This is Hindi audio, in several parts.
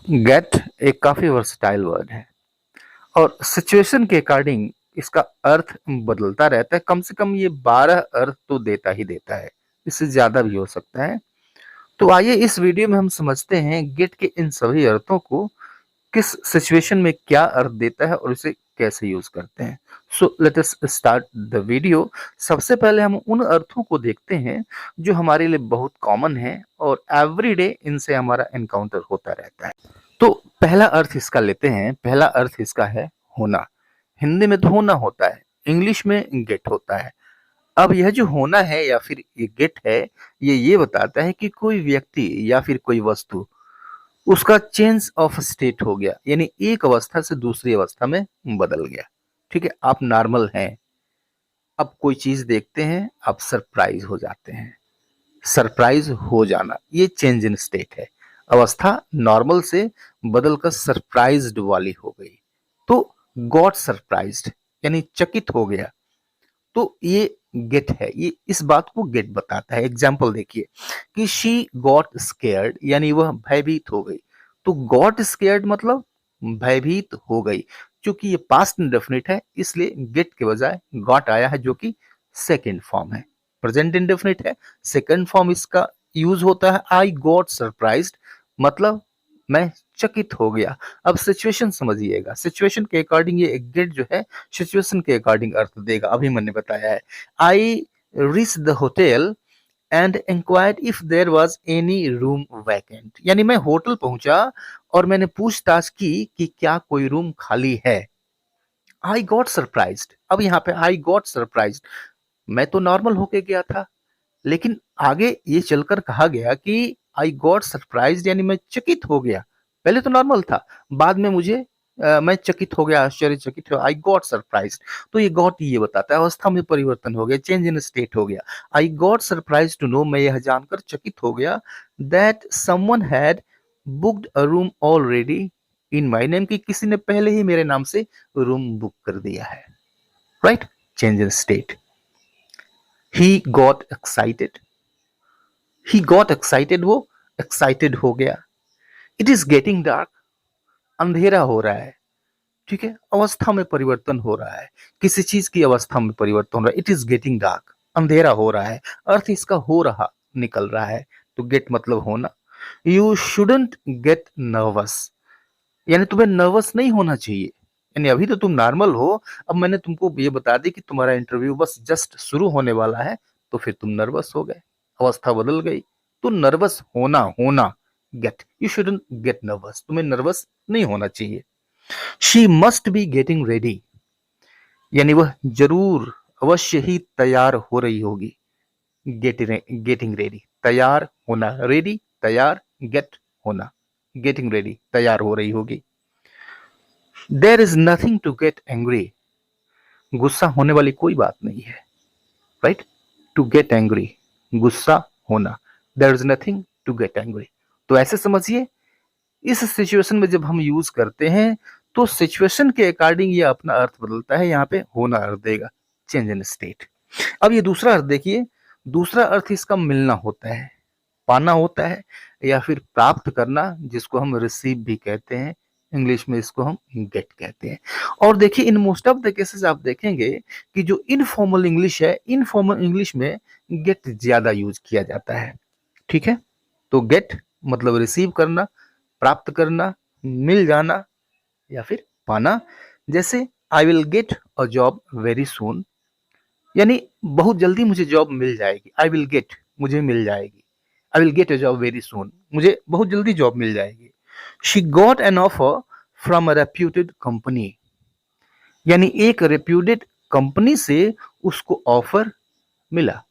गेट एक काफी वर्सटाइल वर्ड है और सिचुएशन के अकॉर्डिंग इसका अर्थ बदलता रहता है। कम से कम ये 12 अर्थ तो देता ही देता है, इससे ज्यादा भी हो सकता है। तो आइए इस वीडियो में हम समझते हैं गेट के इन सभी अर्थों को किस सिचुएशन में क्या अर्थ देता है और इसे कैसे यूज करते हैं। So let us start the video. सबसे पहले हम उन अर्थों को देखते हैं जो हमारे लिए बहुत कॉमन है और एवरीडे इनसे हमारा एनकाउंटर होता रहता है। तो पहला अर्थ इसका लेते हैं। पहला अर्थ इसका है होना। हिंदी में तो होना होता है, इंग्लिश में गेट होता है। अब यह जो होना है या फिर ये गेट है, ये बताता है कि कोई व्यक्ति या फिर कोई वस्तु उसका चेंज ऑफ स्टेट हो गया, यानी एक अवस्था से दूसरी अवस्था में बदल गया। ठीक है, आप नॉर्मल हैं, अब कोई चीज देखते हैं, आप सरप्राइज हो जाते हैं। सरप्राइज हो जाना ये चेंज इन स्टेट है। अवस्था नॉर्मल से बदलकर सरप्राइज्ड वाली हो गई, तो गॉट सरप्राइज्ड यानी चकित हो गया। तो ये गेट है, ये इस बात को गेट बताता है। एग्जाम्पल देखिए कि शी गॉट स्केयर्ड यानी वह भयभीत हो गई। तो गॉट स्केयर्ड मतलब भयभीत हो गई। क्योंकि ये पास्ट इंडेफिनिट है इसलिए गेट के बजाय गॉट आया है, जो कि सेकेंड फॉर्म है। प्रेजेंट इंडेफिनिट है, सेकेंड फॉर्म इसका यूज होता है आई गॉट सरप्राइज्ड, मतलब मैं चकित हो गया। अब सिचुएशन समझिएगा, सिचुएशन के अकॉर्डिंग ये गेट जो है सिचुएशन के अकॉर्डिंग अर्थ देगा। अभी मैंने बताया है I reach the hotel and inquired if there was any room vacant, यानी मैं होटल पहुंचा और मैंने पूछताछ की कि क्या कोई रूम खाली है। आई गॉट सरप्राइज्ड, अब यहाँ पे आई गॉट सरप्राइज्ड, मैं तो नॉर्मल होके गया था, लेकिन आगे ये चलकर कहा गया कि आई गॉट सरप्राइज्ड यानी मैं चकित हो गया। पहले तो नॉर्मल था, बाद में मैं चकित हो गया, आश्चर्यचकित हो, आई गॉट सरप्राइज्ड। तो ये गॉट ये बताता है अवस्था में परिवर्तन हो गया, चेंज इन स्टेट हो गया। I got surprise to know, मैं यह जानकर चकित हो गया that someone had booked a room already in my name, कि किसी ने पहले ही मेरे नाम से रूम बुक कर दिया है। Right, change in state. He got excited, he got excited, वो एक्साइटेड हो गया। इट इज गेटिंग डार्क, अंधेरा हो रहा है। ठीक है, अवस्था में परिवर्तन हो रहा है, किसी चीज की अवस्था में परिवर्तन हो रहा है। इट इज गेटिंग डार्क, अंधेरा हो रहा है, अर्थ इसका हो रहा निकल रहा है। तो गेट मतलब होना। यू शुडंट गेट नर्वस, यानी तुम्हें नर्वस नहीं होना चाहिए, यानी अभी तो तुम नॉर्मल हो, अब मैंने तुमको ये बता दी कि तुम्हारा इंटरव्यू बस जस्ट शुरू होने वाला है, तो फिर तुम नर्वस हो गए, अवस्था बदल गई। तो नर्वस होना, होना get, you shouldn't get nervous, तुम्हें नर्वस नहीं होना चाहिए। She must be getting ready, यानी वह जरूर अवश्य ही तैयार हो रही होगी। गेटिंग रेडी, तैयार होना, रेडी तैयार, गेट होना, गेटिंग रेडी तैयार हो रही होगी। There is nothing to get angry, गुस्सा होने वाली कोई बात नहीं है। राइट, टू गेट एंग्री, गुस्सा होना। There is nothing to get angry. तो ऐसे समझिए, इस सिचुएशन में जब हम यूज करते हैं तो सिचुएशन के अकॉर्डिंग ये अपना अर्थ बदलता है। यहाँ पे होना अर्थ देगा, चेंज इन स्टेट। अब ये दूसरा अर्थ देखिए, दूसरा अर्थ इसका मिलना होता है, पाना होता है, या फिर प्राप्त करना, जिसको हम रिसीव भी कहते हैं, इंग्लिश में इसको हम गेट कहते हैं। और देखिए in most of the cases आप देखेंगे कि जो इनफॉर्मल इंग्लिश है, इनफॉर्मल इंग्लिश में गेट ज्यादा यूज किया जाता है। ठीक है, तो गेट मतलब रिसीव करना, प्राप्त करना, मिल जाना या फिर पाना। जैसे आई will get a job very soon, यानी बहुत जल्दी मुझे जॉब मिल जाएगी। आई विल गेट, मुझे मिल जाएगी। आई will get a job very soon, मुझे बहुत जल्दी जॉब मिल जाएगी। She got an offer from a reputed company, यानी एक रेप्यूटेड कंपनी से उसको ऑफर मिला।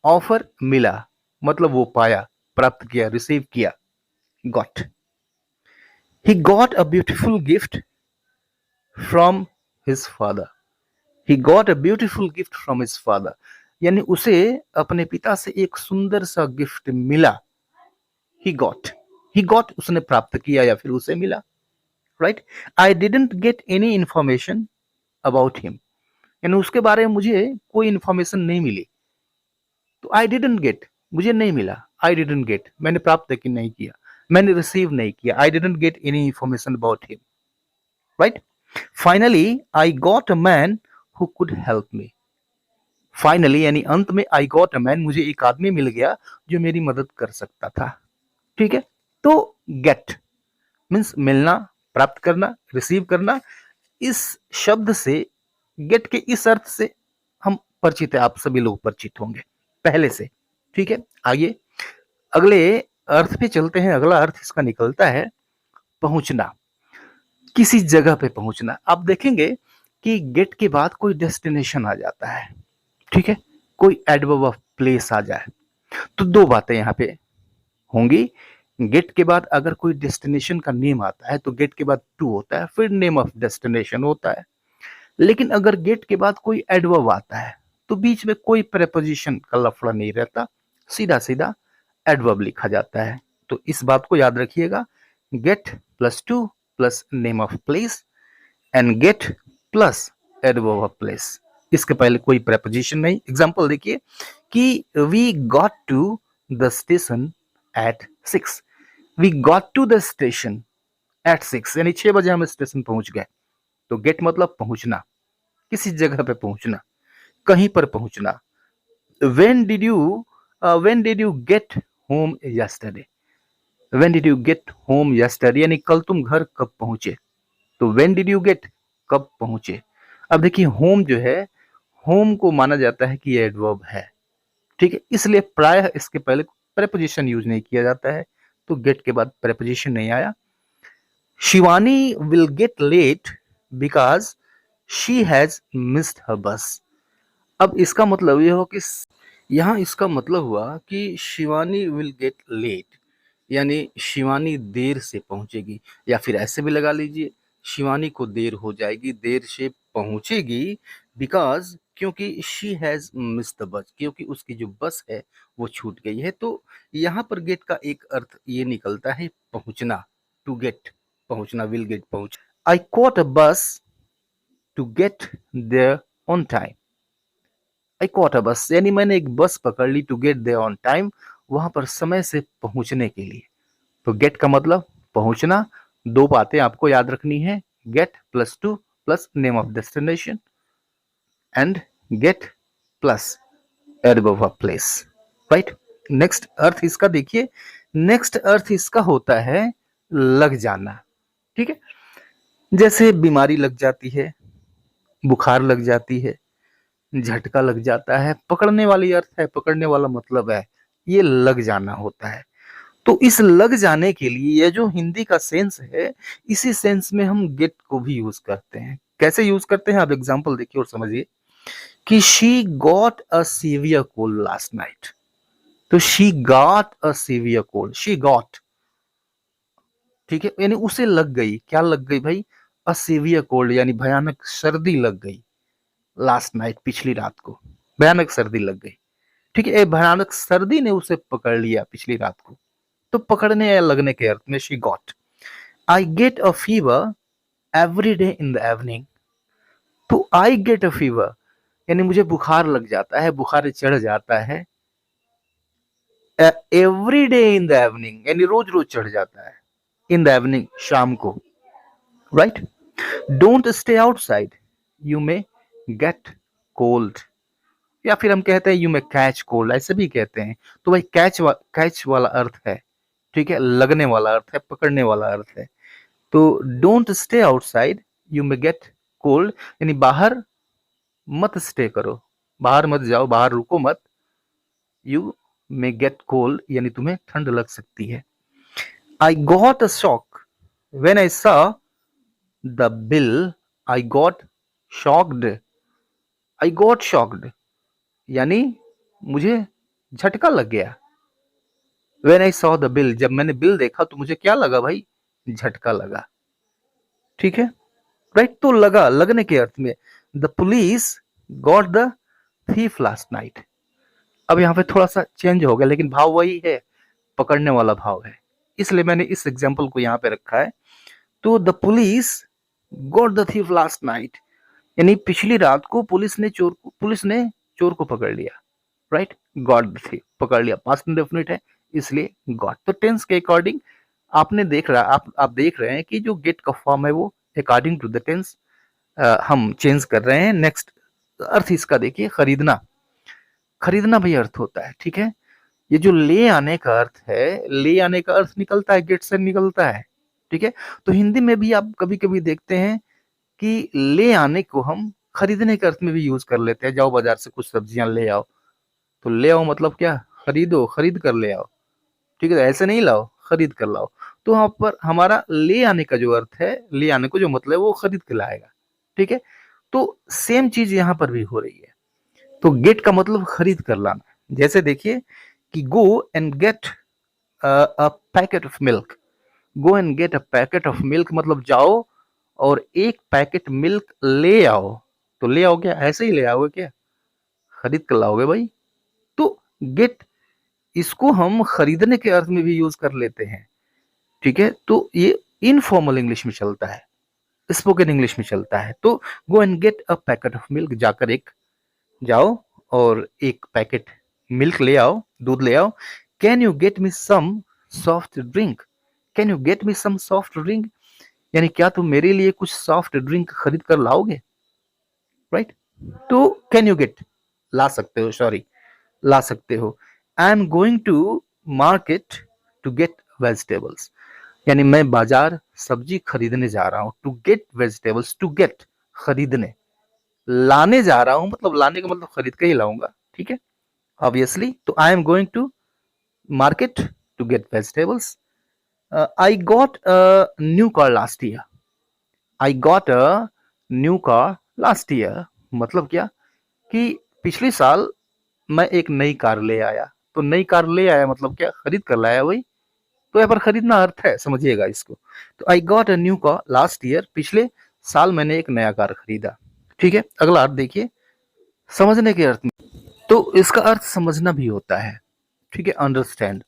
ऑफर मिला मतलब वो पाया, प्राप्त किया, रिसीव किया, got. He got a beautiful gift from his father, he got a beautiful gift from his father, यानी उसे अपने पिता से एक सुंदर सा गिफ्ट मिला। ही गॉट, ही गॉट उसने प्राप्त किया या फिर उसे मिला। Right, I didn't get any information about him, यानी उसके बारे में मुझे कोई इंफॉर्मेशन नहीं मिली। तो आई डिडंट गेट, मुझे नहीं मिला, आई डिडंट गेट मैंने प्राप्त कि नहीं किया, मैंने रिसीव नहीं किया, I didn't get any information about him, right. Finally I got a man who could help me. Finally यानी अंत में, आई गॉट अ मैन, मुझे एक आदमी मिल गया जो मेरी मदद कर सकता था। ठीक है, तो गेट मीन्स मिलना, प्राप्त करना, रिसीव करना। इस शब्द से, गेट के इस अर्थ से हम परिचित है, आप सभी लोग परिचित होंगे पहले से। ठीक है, आइए अगले अर्थ पे चलते हैं। अगला अर्थ इसका निकलता है पहुंचना, किसी जगह पे पहुंचना। आप देखेंगे कि गेट के बाद कोई डेस्टिनेशन आ जाता है, ठीक है, कोई एडवर्ब ऑफ प्लेस आ जाए, तो दो बातें यहाँ पे होंगी। गेट के बाद अगर कोई डेस्टिनेशन का नेम आता है तो गेट के बाद टू होता है, फिर नेम ऑफ डेस्टिनेशन होता है। लेकिन अगर गेट के बाद कोई एडवर्ब आता है तो बीच में कोई प्रेपोजिशन का लफड़ा नहीं रहता, सीधा सीधा एडवर्ब लिखा जाता है। तो इस बात को याद रखिएगा, get plus to plus name of place and get plus adverb of place. इसके पहले कोई प्रेपोजिशन नहीं। एग्जांपल देखिए कि we got to the station at 6। We got to the station at 6 यानी 6 बजे हम स्टेशन पहुंच गए। तो गेट मतलब पहुंचना, किसी जगह पे पहुंचना, कहीं पर पहुंचना। When did you get home yesterday? When did you get home yesterday? यानी कल तुम घर कब पहुंचे। तो when did you get, कब पहुंचे। अब देखिए होम जो है, होम को माना जाता है कि ये एडवर्ब है, ठीक है, इसलिए प्रायः इसके पहले प्रेपोजिशन यूज नहीं किया जाता है, तो गेट के बाद प्रेपोजिशन नहीं आया। Shivani will get late because she has missed her bus. अब इसका मतलब ये हो कि यहाँ इसका मतलब हुआ कि शिवानी विल गेट लेट, यानी शिवानी देर से पहुंचेगी, या फिर ऐसे भी लगा लीजिए शिवानी को देर हो जाएगी, देर से पहुंचेगी, बिकॉज क्योंकि she has miss the bus, क्योंकि उसकी जो बस है वो छूट गई है। तो यहाँ पर गेट का एक अर्थ ये निकलता है पहुंचना, टू गेट, पहुंचना, विल गेट, पहुंच। I caught a bus to get there on time. I caught a bus यानी मैंने एक बस पकड़ ली, to get there on time, वहां पर समय से पहुंचने के लिए। तो गेट का मतलब पहुंचना। दो बातें आपको याद रखनी है, get plus to plus name of destination and get plus adverb of place, right. Next अर्थ इसका देखिए, नेक्स्ट अर्थ इसका होता है लग जाना, ठीक है। जैसे बीमारी लग जाती है, बुखार लग जाती है, झटका लग जाता है, पकड़ने वाली अर्थ है, पकड़ने वाला मतलब है, ये लग जाना होता है। तो इस लग जाने के लिए ये जो हिंदी का सेंस है, इसी सेंस में हम गेट को भी यूज करते हैं। कैसे यूज करते हैं आप एग्जांपल देखिए और समझिए कि she got a severe cold last night. तो she got a severe cold, she got, ठीक है, यानी उसे लग गई, क्या लग गई भाई, अ सीवियर कोल्ड यानी भयानक सर्दी लग गई, लास्ट नाइट पिछली रात को भयानक सर्दी लग गई, ठीक है। भयानक सर्दी ने उसे पकड़ लिया पिछली रात को। तो पकड़ने या लगने के अर्थ में she got. I get a fever every day in the evening. तो आई गेट अ फीवर यानी मुझे बुखार लग जाता है, बुखार चढ़ जाता है, every day in the evening यानी रोज रोज चढ़ जाता है, इन द इवनिंग शाम को, right. Don't stay outside, you may gate cold, या फिर हम कहते हैं यू मे कैच कोल्ड, ऐसे भी कहते हैं। तो भाई कैच वाला अर्थ है, ठीक है, लगने वाला अर्थ है, पकड़ने वाला अर्थ है। तो don't stay outside, you may gate cold यानी बाहर मत स्टे करो, बाहर मत जाओ, बाहर रुको मत, यू मे गेट कोल्ड यानी तुम्हें ठंड लग सकती है। आई got a shock when I saw the bill, I got shocked, I got shocked यानी मुझे झटका लग गया। When I saw the bill, जब मैंने बिल देखा तो मुझे क्या लगा भाई, झटका लगा, ठीक है, राइट। तो लगा, लगने के अर्थ में, the police got the thief last night. अब यहाँ पे थोड़ा सा चेंज हो गया, लेकिन भाव वही है, पकड़ने वाला भाव है, इसलिए मैंने इस एग्जाम्पल को यहाँ पे रखा है। तो the police got the thief last night यानी पिछली रात को पुलिस ने चोर को पकड़ लिया, राइट। गॉट द थीफ, पकड़ लिया, पास्ट इंडेफिनिट है, इसलिए गॉट। तो टेंस के अकॉर्डिंग आपने देख रहा आप देख रहे हैं कि जो गेट का फॉर्म है वो अकॉर्डिंग टू द टेंस हम चेंज कर रहे हैं। नेक्स्ट अर्थ इसका देखिए खरीदना। खरीदना भी अर्थ होता है, ठीक है। ये जो ले आने का अर्थ है, ले आने का अर्थ निकलता है, गेट से निकलता है, ठीक है। तो हिंदी में भी आप कभी कभी देखते हैं कि ले आने को हम खरीदने के अर्थ में भी यूज कर लेते हैं। जाओ बाजार से कुछ सब्जियां ले आओ, तो ले आओ मतलब क्या, खरीदो, खरीद कर ले आओ, ठीक है। ऐसे नहीं लाओ, खरीद कर लाओ। तो वहां पर हमारा ले आने का जो अर्थ है, ले आने को जो मतलब है वो खरीद के लाएगा, ठीक है। तो सेम चीज यहाँ पर भी हो रही है। तो गेट का मतलब खरीद कर लाना। जैसे देखिए कि गो and get a packet of milk. Go and get a packet of milk मतलब जाओ और एक पैकेट मिल्क ले आओ। तो ले आओ क्या, ऐसे ही ले आओगे क्या, खरीद कर लाओगे भाई। तो गेट, इसको हम खरीदने के अर्थ में भी यूज कर लेते हैं, ठीक है। तो ये इनफॉर्मल इंग्लिश में चलता है, स्पोकन इंग्लिश में चलता है। तो go and get a packet of milk, जाकर एक, जाओ और एक पैकेट मिल्क ले आओ, दूध ले आओ। Can you get me some soft drink. Can you get me some soft drink, यानी क्या तुम मेरे लिए कुछ सॉफ्ट ड्रिंक खरीद कर लाओगे, राइट। तो कैन यू गेट, ला सकते हो, सॉरी, ला सकते हो। I am going to market to get vegetables, यानी मैं बाजार सब्जी खरीदने जा रहा हूं। To get vegetables, to get खरीदने, लाने जा रहा हूं मतलब लाने का मतलब खरीद के ही लाऊंगा, ठीक है, ऑब्वियसली। तो I am going to market to get vegetables. I got a new car last year. I got a new car last year मतलब क्या, कि पिछले साल मैं एक नई कार ले आया। तो नई कार ले आया मतलब क्या, खरीद कर लाया वही। तो यहाँ पर खरीदना अर्थ है, समझिएगा इसको। तो I got a new car last year, पिछले साल मैंने एक नया कार खरीदा, ठीक है। अगला अर्थ देखिए, समझने के अर्थ में। तो इसका अर्थ समझना भी होता है, ठीक है, अंडरस्टैंड,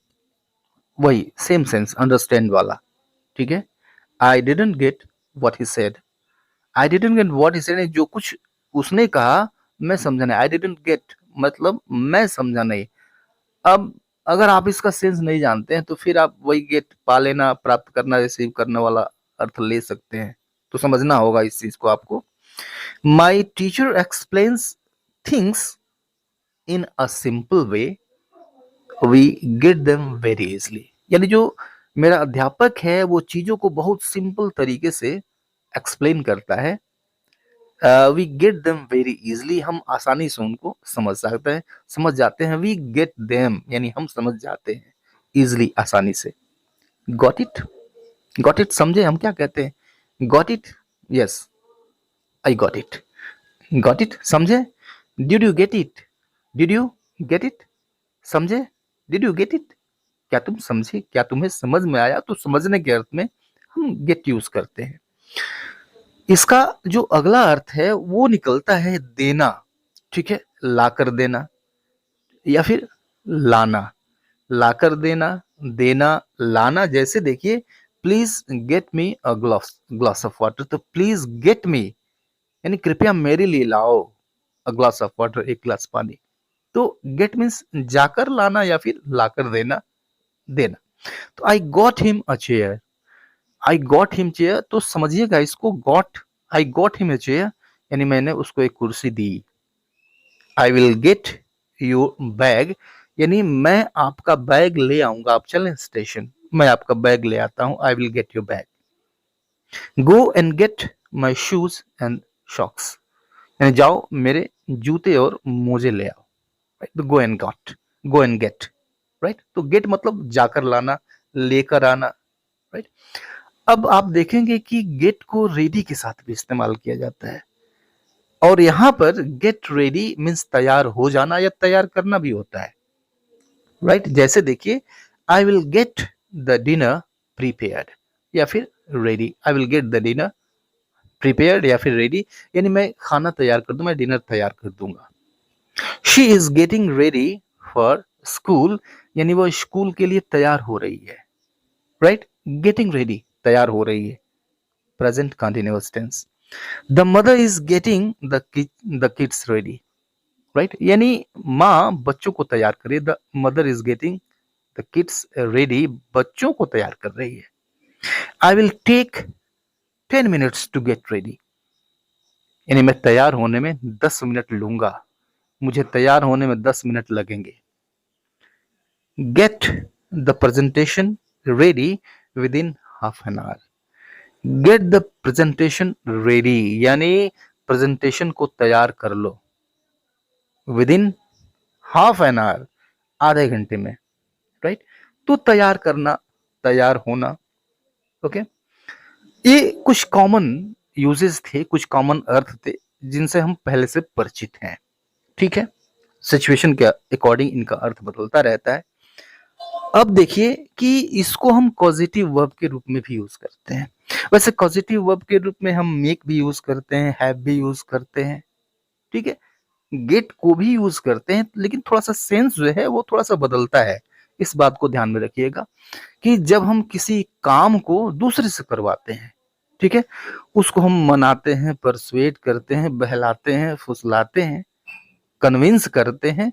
वही सेम सेंस अंडरस्टैंड वाला, ठीक है। I didn't get what he said. I didn't get what he said, जो कुछ उसने कहा मैं समझा नहीं। आई डिडंट गेट मतलब मैं समझा नहीं। अब अगर आप इसका सेंस नहीं जानते हैं तो फिर आप वही गेट, पा लेना, प्राप्त करना, रिसीव करने वाला अर्थ ले सकते हैं। तो समझना होगा इस चीज को आपको। My teacher explains things in a simple way, we get them very easily, यानी जो मेरा अध्यापक है वो चीजों को बहुत सिंपल तरीके से एक्सप्लेन करता है। We get them very easily, हम आसानी से उनको समझ सकते हैं, समझ जाते हैं। वी गेट देम यानी हम समझ जाते हैं, इजली आसानी से। गॉट इट, गॉट इट समझे हम क्या कहते हैं, got it, yes, I got it, got it समझे। Did you get it, did you get it समझे, डिड यू गेट इट, क्या तुम समझे, क्या तुम्हें समझ में आया। तो समझने के अर्थ में हम गेट यूज करते हैं। इसका जो अगला अर्थ है वो निकलता है देना, ठीक है, लाकर देना या फिर लाना। लाकर देना, देना, लाना। जैसे देखिए, please get me a glass glass of water. तो प्लीज गेट मी यानी कृपया मेरे लिए लाओ, अ ग्लास ऑफ वाटर, एक गिलास पानी। तो गेट मीन्स जाकर लाना या फिर लाकर देना, देना। तो I got him a chair. I got him chair, तो समझिएगा इसको, got, I got him a chair यानी मैंने उसको एक कुर्सी दी। I will get your bag यानी मैं आपका बैग ले आऊंगा, आप चलें स्टेशन, मैं आपका बैग ले आता हूं। I will get your bag. Go and get my shoes and socks, यानी जाओ मेरे जूते और मोजे ले आओ। राइट, तो go and got, go and get, right. तो गेट मतलब जाकर लाना, लेकर आना, राइट। अब आप देखेंगे कि गेट को रेडी के साथ भी इस्तेमाल किया जाता है, और यहां पर गेट रेडी मीन्स तैयार हो जाना या तैयार करना भी होता है, राइट। जैसे देखिए, आई will get the dinner prepared या फिर ready. I will get the dinner prepared या फिर रेडी यानी मैं खाना तैयार कर दूं, मैं डिनर तैयार कर दूंगा। She is getting ready for school यानी वो स्कूल के लिए तैयार हो रही है, राइट। गेटिंग रेडी, तैयार हो रही है, present continuous tense. The mother is getting the kids ready, right, यानी माँ बच्चों को तैयार करे। The mother is getting the kids ready, बच्चों को तैयार कर रही है। I will take 10 minutes to get ready, यानी मैं तैयार होने में 10 मिनट लूंगा, मुझे तैयार होने में 10 मिनट लगेंगे। Get the presentation ready within half an hour, get the presentation ready यानी प्रेजेंटेशन को तैयार कर लो within half an hour, आधे घंटे में, राइट। तो तैयार करना, तैयार होना, ओके। ये कुछ कॉमन यूजेस थे, कुछ कॉमन अर्थ थे जिनसे हम पहले से परिचित हैं, ठीक है। सिचुएशन के अकॉर्डिंग इनका अर्थ बदलता रहता है। अब देखिए कि इसको हम कॉजेटिव वर्ब के रूप में भी यूज करते हैं। वैसे कॉजेटिव वर्ब के रूप में हम मेक भी यूज करते हैं, हैव भी यूज करते हैं, ठीक है, गेट को भी यूज करते हैं, लेकिन थोड़ा सा सेंस जो है वो थोड़ा सा बदलता है। इस बात को ध्यान में रखिएगा कि जब हम किसी काम को दूसरे से करवाते हैं, ठीक है, उसको हम मनाते हैं, परसुएट करते हैं, बहलाते हैं, फुसलाते हैं, कन्विंस करते हैं,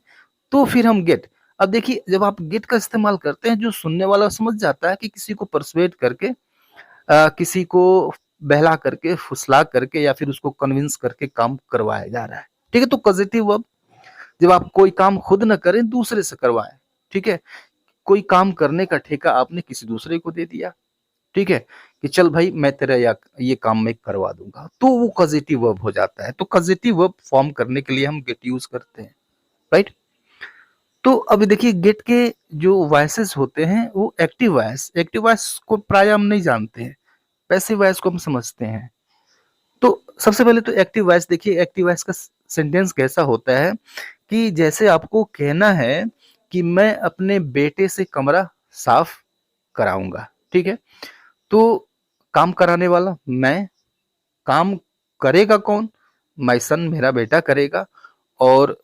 तो फिर हम गेट। अब देखिए जब आप गेट का इस्तेमाल करते हैं, जो सुनने वाला समझ जाता है कि किसी को परसुएट करके, किसी को बहला करके, फुसला करके या फिर उसको कन्विंस करके काम करवाया जा रहा है, ठीक है। तो पॉजिटिव वर्ब, जब आप कोई काम खुद न करें, दूसरे से करवाएं, ठीक है। कोई काम करने का ठेका आपने किसी दूसरे को दे दिया, ठीक है, कि चल भाई मैं तेरा ये काम मैं करवा दूंगा, तो वो पॉजिटिव वर्ब हो जाता है। तो पॉजिटिव वर्ब फॉर्म करने के लिए हम गेट यूज करते हैं, राइट। तो अभी देखिए गेट के जो वॉइसेस होते हैं वो एक्टिव वॉइस, एक्टिव वॉइस को प्राय हम नहीं जानते हैं, पैसिव वॉइस को हम समझते हैं। तो सबसे पहले तो एक्टिव वॉइस देखिए, एक्टिव वॉइस का सेंटेंस कैसा होता है कि जैसे आपको कहना है कि मैं अपने बेटे से कमरा साफ कराऊंगा, ठीक है। तो काम कराने वाला मैं, काम करेगा कौन, माय सन, मेरा बेटा करेगा। और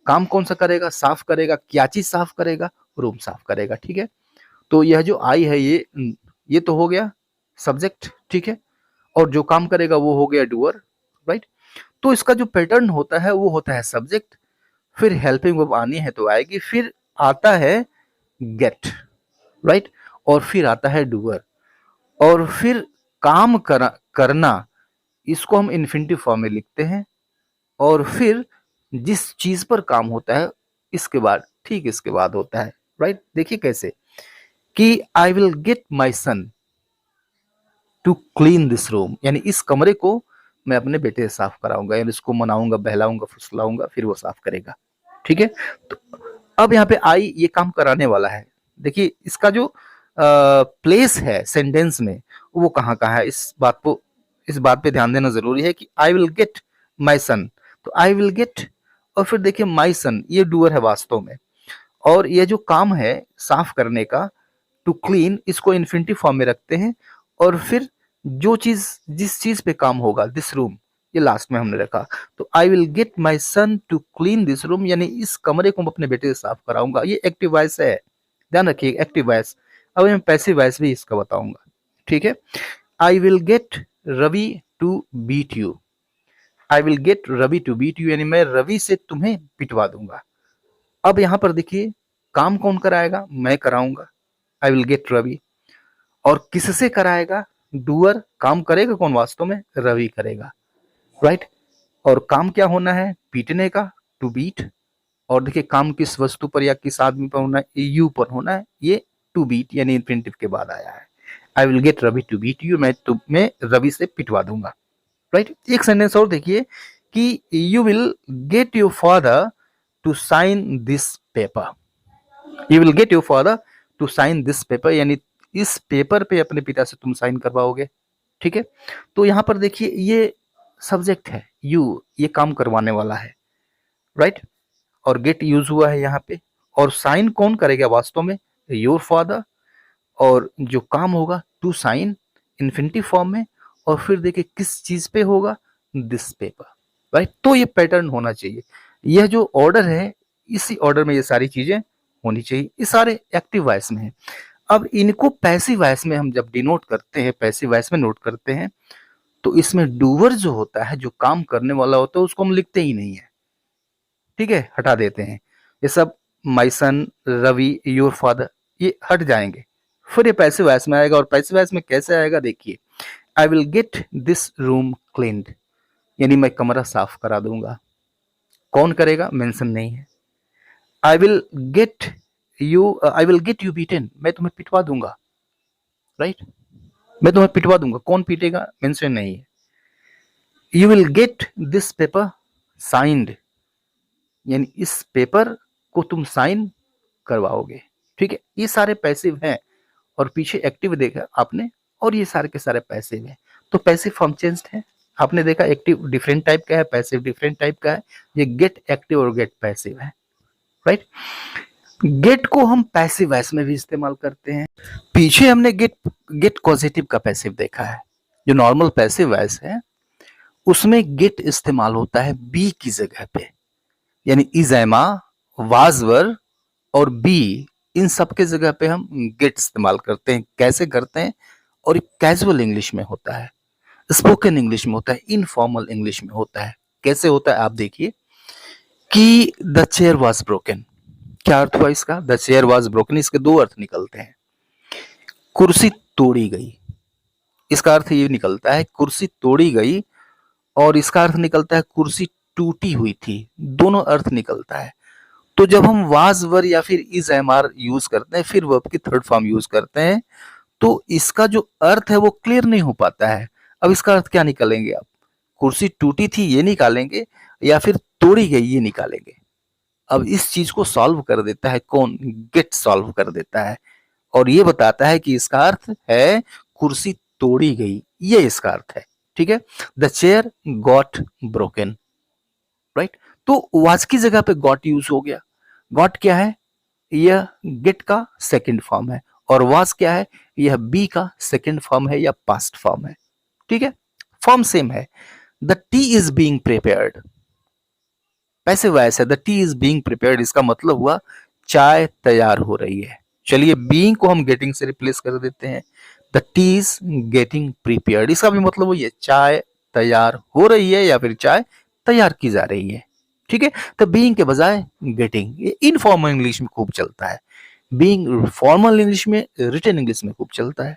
काम कौन सा करेगा, साफ करेगा, क्या चीज साफ करेगा, रूम साफ करेगा, ठीक है। तो यह जो आई है ये तो हो गया सब्जेक्ट, ठीक है। और जो काम करेगा वो हो गया डूअर, राइट। तो इसका जो पैटर्न होता है वो होता है सब्जेक्ट, फिर हेल्पिंग वर्ब आनी है तो आएगी, फिर आता है गेट, राइट, और फिर आता है डूअर, और फिर काम करना, इसको हम इन्फिनिटिव फॉर्म में लिखते हैं, और फिर जिस चीज पर काम होता है इसके बाद, ठीक इसके बाद होता है, राइट। देखिए कैसे कि I will get my son to clean this room, यानी इस कमरे को मैं अपने बेटे से साफ कराऊंगा, यानी इसको मनाऊंगा, बहलाऊंगा, फुसलाऊंगा, फिर वो साफ करेगा, ठीक है। तो अब यहाँ पे आई ये काम कराने वाला है। देखिए इसका जो प्लेस है सेंटेंस में वो कहाँ कहाँ है, इस बात पे ध्यान देना जरूरी है कि आई विल गेट माई सन, तो आई विल गेट, और फिर देखिए माई सन ये डूअर है वास्तव में, और ये जो काम है साफ करने का, टू क्लीन, इसको इन्फिनिटिव फॉर्म में रखते हैं, और फिर जो चीज जिस चीज पे काम होगा, दिस रूम, ये लास्ट में हमने रखा। तो I will get my son to clean this room, यानी इस कमरे को मैं अपने बेटे से साफ कराऊंगा। ये एक्टिव वॉइस है, ध्यान रखिए एक्टिव वॉइस। अब मैं पैसिव वॉइस भी इसका बताऊंगा, ठीक है। I will get Ravi to beat you, I will get Ravi to beat you, यानी मैं रवि से तुम्हें पिटवा दूंगा। अब यहां पर देखिए काम कौन कराएगा, मैं कराऊंगा, आई विल गेट रवि। और किससे कराएगा, डूअर, काम करेगा कौन वास्तव में, रवि करेगा, राइट। और काम क्या होना है, पीटने का, टू बीट। और देखिए काम किस वस्तु पर या किस आदमी पर होना है, यू पर होना है, ये टू बीट यानी इन्फिनिटिव के बाद आया है। I will get Ravi to beat you, मैं तुम्हें रवि से पिटवा दूंगा, राइट। एक सेंटेंस और देखिए कि you will get your father to sign this paper, you will get your father to sign this paper, यानी इस पेपर पे अपने पिता से तुम साइन करवाओगे, ठीक है। तो यहाँ पर देखिए ये सब्जेक्ट है यू, ये काम करवाने वाला है, राइट। और गेट यूज हुआ है यहाँ पे, और साइन कौन करेगा वास्तव में, योर फादर। और जो काम होगा टू साइन, इन्फिनिटिव फॉर्म में, और फिर देखिए किस चीज पे होगा, दिस पेपर, राइट। तो ये पैटर्न होना चाहिए, यह जो ऑर्डर है इसी ऑर्डर में ये सारी चीजें होनी चाहिए। ये सारे एक्टिव वॉइस में है। अब इनको पैसिव वॉइस में हम जब डिनोट करते हैं, पैसिव वॉइस में नोट करते हैं, तो इसमें डूअर जो होता है, जो काम करने वाला होता है, उसको हम लिखते ही नहीं है, ठीक है, हटा देते हैं। ये सब माई सन, रवि, योर फादर, ये हट जाएंगे, फिर ये पैसिव वॉइस में आएगा। और पैसिव वॉइस में कैसे आएगा देखिए, आई will get this room cleaned, यानी मैं कमरा साफ करा दूंगा। कौन करेगा मेंशन नहीं है। I will get you beaten, मैं तुम्हें पिटवा दूंगा, राइट, मैं तुम्हें पिटवा दूंगा। कौन पीटेगा मेंशन नहीं है। You will get this paper signed, यानी इस पेपर को तुम साइन करवाओगे। ठीक है, ये सारे पैसिव हैं और पीछे एक्टिव देखा आपने, और ये सारे के सारे पैसिव हैं। तो पैसिव फॉर्म चेंज्ड है। आपने देखा एक्टिव डिफरेंट टाइप का है, पैसिव डिफरेंट टाइप का है। ये गेट एक्टिव और गेट पैसिव है, राइट। गेट को हम पैसिव वॉइस में भी इस्तेमाल करते हैं। पीछे हमने गेट गेट कॉजेटिव का पैसिव देखा है। जो नॉर्मल पैसिव वॉइस है उसमें गेट इस्तेमाल होता है बी की जगह पे, यानी इज, एमा, वाज, वर और बी, इन सब के जगह पे हम गेट इस्तेमाल करते हैं। कैसे करते हैं, और कैजुअल इंग्लिश में होता है, स्पोकन इंग्लिश में होता है, इनफॉर्मल इंग्लिश में होता है। कैसे होता है आप देखिए कि द चेयर वॉज ब्रोकन, क्या अर्थ हुआ इसका, द चेयर वॉज ब्रोकन, इसके दो अर्थ निकलते हैं। कुर्सी तोड़ी गई, इसका अर्थ ये निकलता है कुर्सी तोड़ी गई, और इसका अर्थ निकलता है कुर्सी टूटी हुई थी। दोनों अर्थ निकलता है। तो जब हम वाज, वर या फिर इज, एम, आर यूज करते हैं, फिर वर्ब की थर्ड फॉर्म यूज करते हैं, तो इसका जो अर्थ है वो क्लियर नहीं हो पाता है। अब इसका अर्थ क्या निकालेंगे आप, कुर्सी टूटी थी ये निकालेंगे, या फिर तोड़ी गई ये निकालेंगे। अब इस चीज को सॉल्व कर देता है कौन, गेट सॉल्व कर देता है, और ये बताता है कि इसका अर्थ है कुर्सी तोड़ी गई, ये इसका अर्थ है। ठीक है, the chair got broken, right. तो वाज की जगह पे गॉट यूज हो गया। गॉट क्या है, यह गेट का सेकंड फॉर्म है, और वाज क्या है, यह बी का सेकंड फॉर्म है या पास्ट फॉर्म है। ठीक है, फॉर्म सेम है। The tea is being prepared, passive voice है, the tea is being prepared, इसका मतलब हुआ चाय तैयार हो रही है। चलिए बीइंग को हम गेटिंग से रिप्लेस कर देते हैं, the tea is getting prepared, इसका भी मतलब वही है, चाय तैयार हो रही है या फिर चाय तैयार की जा रही है। ठीक है, तो बीइंग के बजाय गेटिंग, ये इनफॉर्मल इंग्लिश में खूब चलता है। बीइंग फॉर्मल इंग्लिश में, रिटन इंग्लिश में खूब चलता है।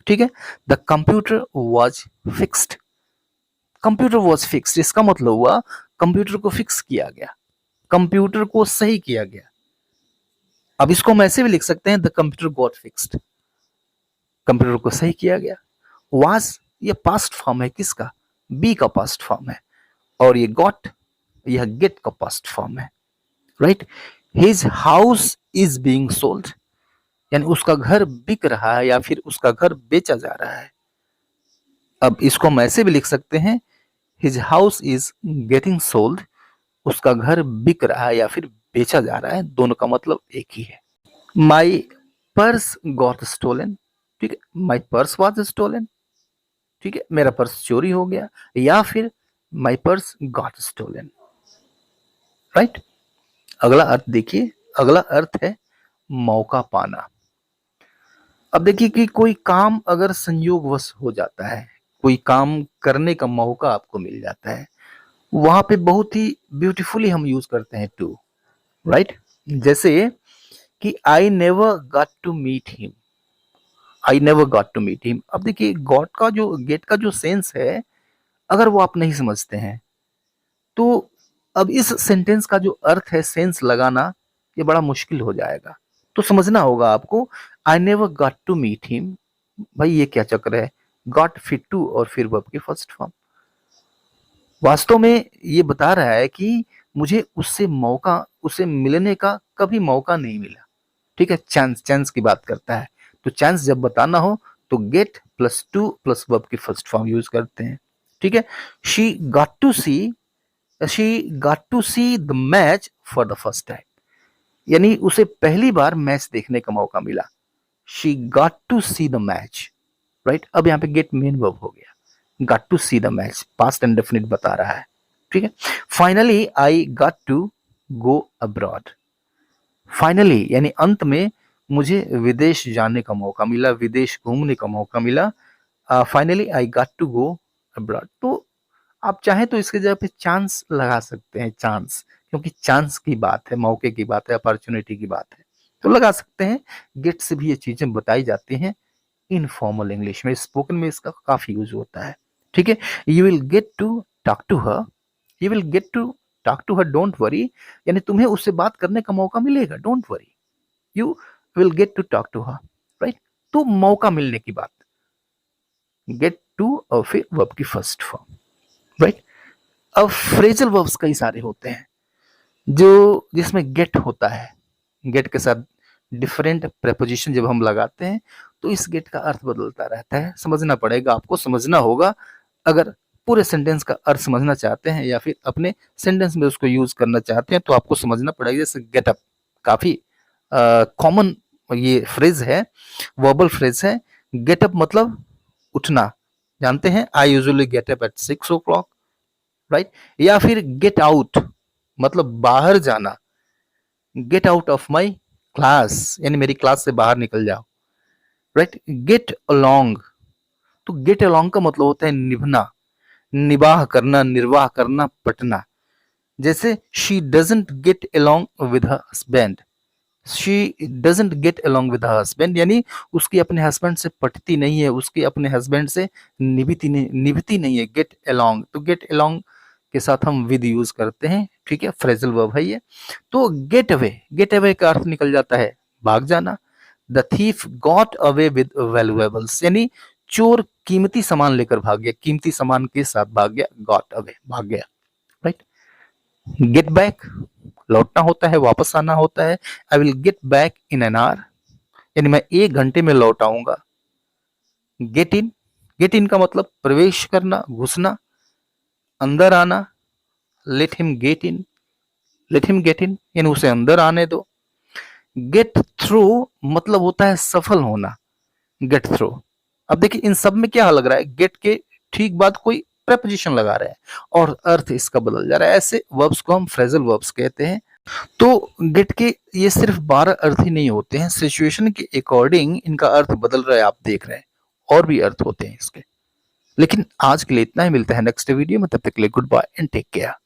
ठीक है, the computer was fixed, computer was fixed, इसका मतलब हुआ कंप्यूटर को फिक्स किया गया, कंप्यूटर को सही किया गया। अब इसको हम ऐसे भी लिख सकते हैं, the computer got fixed, computer को सही किया गया। वाज ये पास्ट फॉर्म है किसका, बी का पास्ट फॉर्म है, और ये गॉट यह गेट का पास्ट फॉर्म है, right. His house is being sold, यानी उसका घर बिक रहा है या फिर उसका घर बेचा जा रहा है। अब इसको हम ऐसे भी लिख सकते हैं, his house is getting sold, उसका घर बिक रहा है या फिर बेचा जा रहा है, दोनों का मतलब एक ही है। माई पर्स गॉट स्टोलन, ठीक है, माई पर्स वॉज स्टोलन, ठीक है, मेरा पर्स चोरी हो गया, या फिर my purse got stolen, right. अगला अर्थ देखिए, अगला अर्थ है मौका पाना। अब देखिए कि कोई काम अगर संयोगवश हो जाता है, कोई काम करने का मौका आपको मिल जाता है, वहां पे बहुत ही ब्यूटीफुली हम यूज करते हैं टू, राइट। जैसे कि I never got to meet him, I never got to meet him. अब देखिए गॉट का जो, गेट का जो सेंस है, अगर वो आप नहीं समझते हैं तो अब इस सेंटेंस का जो अर्थ है, सेंस लगाना ये बड़ा मुश्किल हो जाएगा। तो समझना होगा आपको, I never got to meet him, भाई ये क्या चक्र है, गॉट फिर टू और फिर वर्ब की फर्स्ट फॉर्म। वास्तव में ये बता रहा है कि मुझे उससे मौका, उससे मिलने का कभी मौका नहीं मिला। ठीक है, चांस, चांस की बात करता है। तो चांस जब बताना हो तो get plus to plus verb की फर्स्ट फॉर्म यूज करते हैं। ठीक है, she got to see, she got to see the match for the first time, यानी उसे पहली बार मैच देखने का मौका मिला। She got to see the match, right. अब यहाँ पे गेट मेन वर्ब हो गया, got to see the match, past indefinite बता रहा है। ठीक है, finally I got to go abroad, finally यानी अंत में मुझे विदेश जाने का मौका मिला, विदेश घूमने का मौका मिला। Finally I got to go abroad. तो आप चाहें तो इसके जगह पे चांस लगा सकते हैं, चांस, क्योंकि चांस की बात है, मौके की बात है, अपॉर्चुनिटी की बात है। तो लगा सकते हैं गेट से भी ये चीजें बताई जाती हैं इनफॉर्मल इंग्लिश में। स्पोकन में इसका काफी यूज होता है। ठीक है, you will get to talk to her, you will get to talk to her, don't worry, यानी तुम्हें उससे बात करने का मौका मिलेगा, don't worry, you will get to talk to her, right. तो मौका मिलने की बात, गेट टू और फिर वर्ब की फर्स्ट फॉर्म, राइट। अब फ्रेजल वर्ब्स कई सारे होते हैं जो जिसमें गेट होता है, गेट के साथ डिफरेंट प्रेपोजिशन जब हम लगाते हैं तो इस गेट का अर्थ बदलता रहता है। समझना पड़ेगा, आपको समझना होगा। अगर पूरे सेंटेंस का अर्थ समझना चाहते हैं या फिर अपने सेंटेंस में उसको यूज करना चाहते हैं तो आपको समझना पड़ेगा। जैसे गेट अप, काफी कॉमन ये फ्रेज है, वर्बल फ्रेज है। गेट अप मतलब उठना, जानते हैं, I usually get up at 6 o'clock, right. या फिर गेट आउट मतलब बाहर जाना, get out of my class यानी मेरी क्लास से बाहर निकल जाओ, राइट। गेट अलोंग, तो गेट अलोंग का मतलब होता है निभना, निबाह करना, निर्वाह करना, पटना। जैसे she doesn't get along with her husband, she doesn't get along with her husband यानी उसकी अपने हस्बैंड से पटती नहीं है, उसकी अपने हस्बैंड से निभती नहीं है। गेट अलोंग, तो गेट अलोंग के साथ हम विद यूज करते हैं। ठीक है, फ्रेजल वर्ब है ये। तो गेट अवे, गेट अवे का अर्थ निकल जाता है भाग जाना। The thief got away with valuables यानी चोर कीमती सामान लेकर भाग गया, कीमती सामान के साथ भाग गया, गॉट अवे भाग गया, राइट। गेट बैक लौटना होता है, वापस आना होता है। I will get back in an hour यानी मैं 1 घंटे में लौट आऊंगा। गेट इन, गेट इन का मतलब प्रवेश करना, घुसना, अंदर आना। Let him get in, let him get in यानी उसे अंदर आने दो। गेट थ्रू मतलब होता है सफल होना, गेट थ्रू। अब देखिए इन सब में क्या लग रहा है, गेट के ठीक बाद कोई प्रेपोजिशन लगा रहे हैं और अर्थ इसका बदल जा रहा है। ऐसे वर्ब्स को हम फ्रेजल वर्ब्स कहते हैं। तो गेट के ये सिर्फ 12 अर्थ ही नहीं होते हैं, सिचुएशन के अकॉर्डिंग इनका अर्थ बदल रहा है, आप देख रहे हैं। और भी अर्थ होते हैं इसके। लेकिन आज के लिए इतना ही, मिलता है नेक्स्ट वीडियो में, तब तक के लिए good bye and take care.